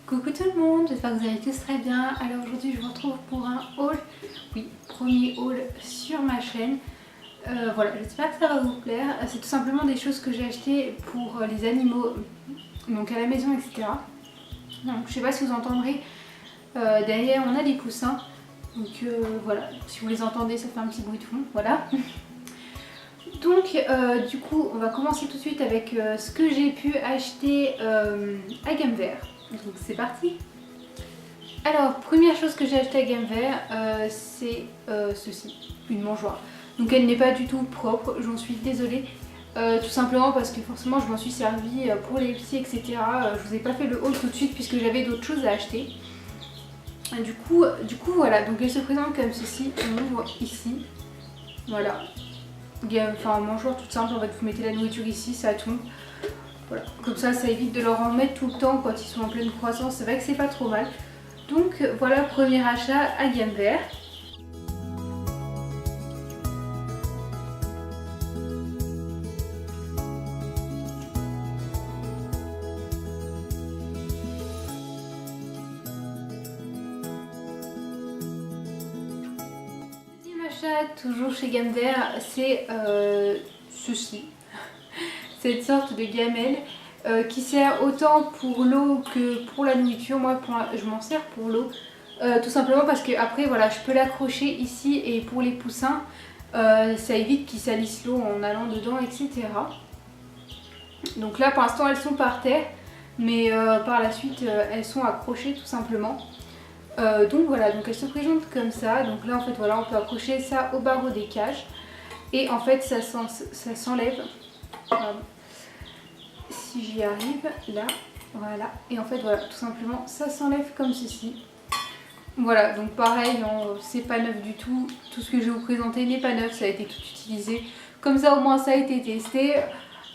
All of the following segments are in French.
Coucou tout le monde, j'espère que vous allez tous très bien. Alors aujourd'hui je vous retrouve pour un haul, oui, premier haul sur ma chaîne. Voilà, j'espère que ça va vous plaire. C'est tout simplement des choses que j'ai achetées pour les animaux, donc à la maison, etc. Donc je sais pas si vous entendrez, derrière on a des poussins. Donc voilà, si vous les entendez ça fait un petit bruit de fond, voilà. Donc du coup on va commencer tout de suite avec ce que j'ai pu acheter à Gamme Vert. Donc c'est parti. Alors première chose que j'ai acheté à Gamme Vert, c'est ceci, une mangeoire. Donc elle n'est pas du tout propre, j'en suis désolée. Tout simplement parce que forcément je m'en suis servi pour les petits, etc. Je vous ai pas fait le haul tout de suite puisque j'avais d'autres choses à acheter. Du coup voilà, donc elle se présente comme ceci, on ouvre ici, voilà. Enfin mangeoire toute simple, en fait vous mettez la nourriture ici, ça tombe. Voilà. Comme ça évite de leur en mettre tout le temps quand ils sont en pleine croissance, c'est vrai que c'est pas trop mal. Donc voilà, premier achat à Gamme Vert. Deuxième achat, toujours chez Gamme Vert, c'est ceci. Cette sorte de gamelle qui sert autant pour l'eau que pour la nourriture. Moi je m'en sers pour l'eau, tout simplement parce que après voilà, je peux l'accrocher ici et pour les poussins ça évite qu'ils salissent l'eau en allant dedans, etc. Donc là pour l'instant elles sont par terre, mais par la suite elles sont accrochées tout simplement. Donc voilà, donc elles se présentent comme ça. Donc là en fait voilà, on peut accrocher ça au barreau des cages et en fait ça s'enlève. Si j'y arrive, là, voilà, et en fait voilà, tout simplement ça s'enlève comme ceci. Voilà, donc pareil, c'est pas neuf du tout, tout ce que je vais vous présenter n'est pas neuf, ça a été tout utilisé, comme ça au moins ça a été testé,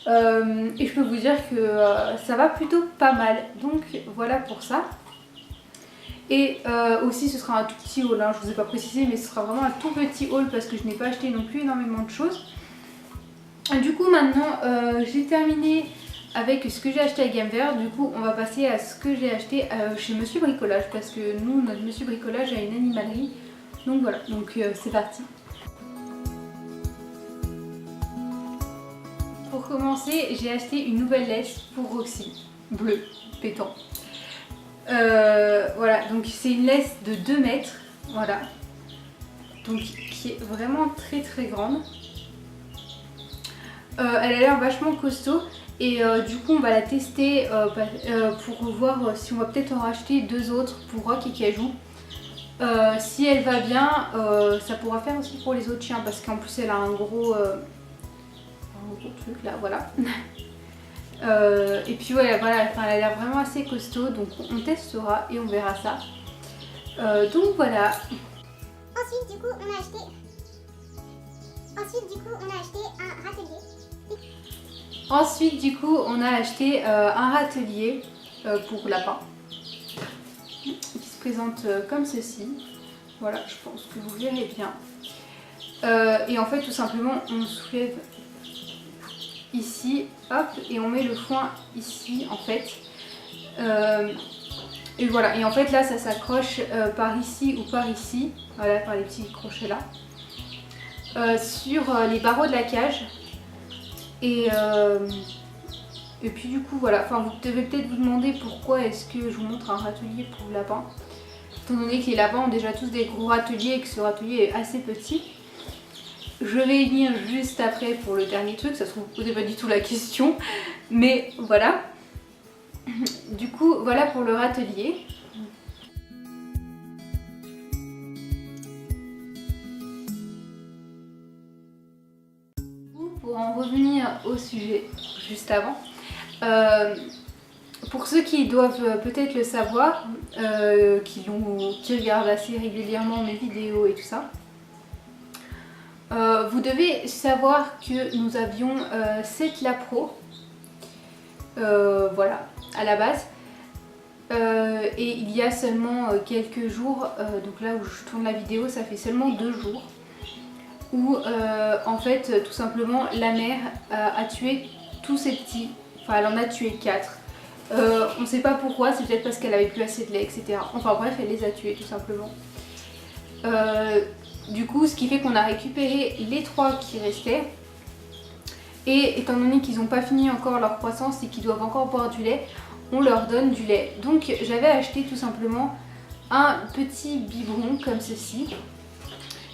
et je peux vous dire que ça va plutôt pas mal, donc voilà pour ça. Et aussi ce sera un tout petit haul, hein, je vous ai pas précisé, mais ce sera vraiment un tout petit haul parce que je n'ai pas acheté non plus énormément de choses. Du coup maintenant j'ai terminé avec ce que j'ai acheté à Gamme Vert. Du coup on va passer à ce que j'ai acheté chez Monsieur Bricolage, parce que nous, notre Monsieur Bricolage a une animalerie. Donc voilà, donc c'est parti. Pour commencer, j'ai acheté une nouvelle laisse pour Roxy, bleue, pétant. Voilà, donc c'est une laisse de 2 mètres, voilà. Donc qui est vraiment très très grande. Elle a l'air vachement costaud. Et du coup on va la tester pour voir si on va peut-être en racheter 2 autres pour Rock et Cajou. Si elle va bien, ça pourra faire aussi pour les autres chiens, parce qu'en plus elle a un gros truc là, voilà. Et puis ouais, voilà, enfin, elle a l'air vraiment assez costaud, donc on testera et on verra ça. Donc voilà. Ensuite du coup on a acheté un râtelier. Ensuite du coup on a acheté un râtelier pour lapin qui se présente comme ceci. Voilà, je pense que vous verrez bien. Et en fait tout simplement on soulève ici, hop, et on met le foin ici en fait. Et voilà, et en fait là ça s'accroche par ici ou par ici, voilà, par les petits crochets là, sur les barreaux de la cage. Et puis du coup voilà, enfin vous devez peut-être vous demander pourquoi est-ce que je vous montre un râtelier pour lapin, étant donné que les lapins ont déjà tous des gros râteliers et que ce râtelier est assez petit. Je vais y venir juste après pour le dernier truc, ça se trouve vous ne posez pas du tout la question, mais voilà. Du coup voilà pour le râtelier. Pour en revenir au sujet juste avant, pour ceux qui doivent peut-être le savoir, qui regardent assez régulièrement mes vidéos et tout ça, vous devez savoir que nous avions 7 lapros, voilà, à la base. Et il y a seulement quelques jours, donc là où je tourne la vidéo, ça fait seulement 2 jours, où en fait tout simplement la mère a tué tous ces petits, enfin elle en a tué 4. On sait pas pourquoi, c'est peut-être parce qu'elle avait plus assez de lait, etc. Enfin bref, elle les a tués tout simplement. Du coup, ce qui fait qu'on a récupéré les 3 qui restaient. Et étant donné qu'ils n'ont pas fini encore leur croissance et qu'ils doivent encore boire du lait, on leur donne du lait. Donc j'avais acheté tout simplement un petit biberon comme ceci.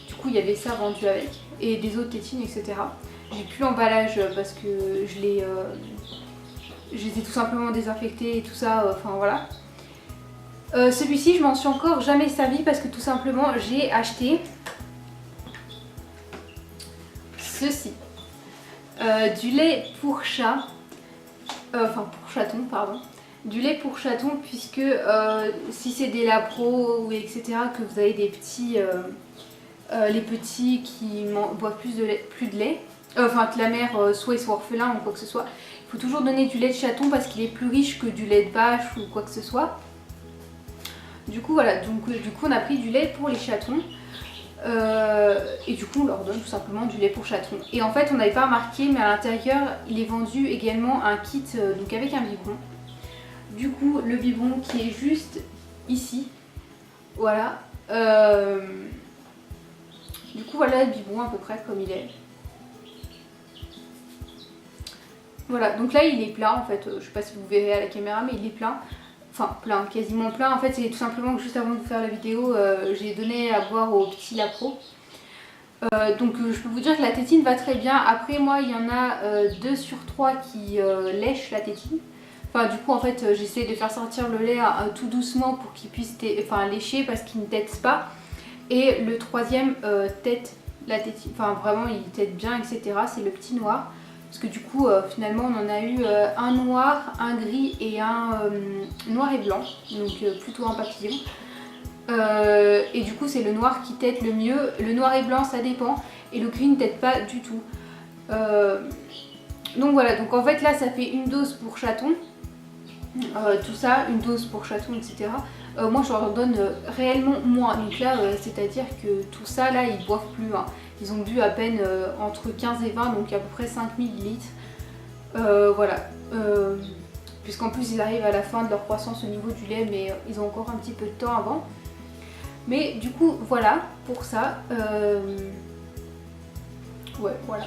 Du coup il y avait ça vendu avec et des autres tétines, etc. J'ai plus l'emballage parce que je les ai tout simplement désinfectés et tout ça, enfin voilà. Celui-ci je m'en suis encore jamais servi parce que tout simplement j'ai acheté ceci. Du lait pour chat, enfin pour chaton pardon, du lait pour chaton puisque si c'est des lapros ou etc que vous avez des petits, les petits qui boivent plus de lait, enfin que la mère soit ils soient orphelins ou quoi que ce soit, il faut toujours donner du lait de chaton parce qu'il est plus riche que du lait de vache ou quoi que ce soit. Du coup voilà, donc du coup on a pris du lait pour les chatons. Et du coup on leur donne tout simplement du lait pour chaton. Et en fait on n'avait pas remarqué mais à l'intérieur il est vendu également un kit donc avec un biberon. Du coup le biberon qui est juste ici. Voilà. Du coup voilà le biberon à peu près comme il est. Voilà, donc là il est plein en fait, je sais pas si vous verrez à la caméra mais il est plein. Enfin plein, quasiment plein. En fait c'est tout simplement que juste avant de vous faire la vidéo, j'ai donné à boire au petit lapro. Donc je peux vous dire que la tétine va très bien. Après moi il y en a 2 sur 3 qui lèchent la tétine. Enfin du coup en fait j'essaie de faire sortir le lait tout doucement pour qu'il puisse lécher parce qu'il ne tète pas. Et le troisième tète la tétine, enfin vraiment il tète bien etc. C'est le petit noir. Parce que du coup finalement on en a eu un noir, un gris et un noir et blanc. Donc plutôt un papillon. Et du coup c'est le noir qui tète le mieux. Le noir et blanc ça dépend. Et le gris ne tète pas du tout. Donc voilà, donc en fait là ça fait une dose pour chaton. Tout ça, une dose pour chaton, etc. Moi je leur donne réellement moins. Donc là c'est à dire que tout ça là ils boivent plus. Hein. Ils ont bu à peine entre 15 et 20, donc à peu près 5 ml. Voilà. Puisqu'en plus ils arrivent à la fin de leur croissance au niveau du lait, mais ils ont encore un petit peu de temps avant. Mais du coup voilà pour ça. Ouais voilà.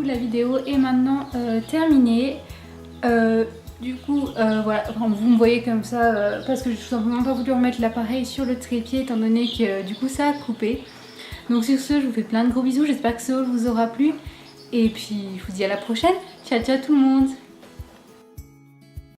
La vidéo est maintenant terminée. Du coup voilà, enfin, vous me voyez comme ça parce que j'ai tout simplement pas voulu remettre l'appareil sur le trépied étant donné que du coup ça a coupé. Donc sur ce je vous fais plein de gros bisous, j'espère que ce haul vous aura plu et puis je vous dis à la prochaine. Ciao ciao tout le monde.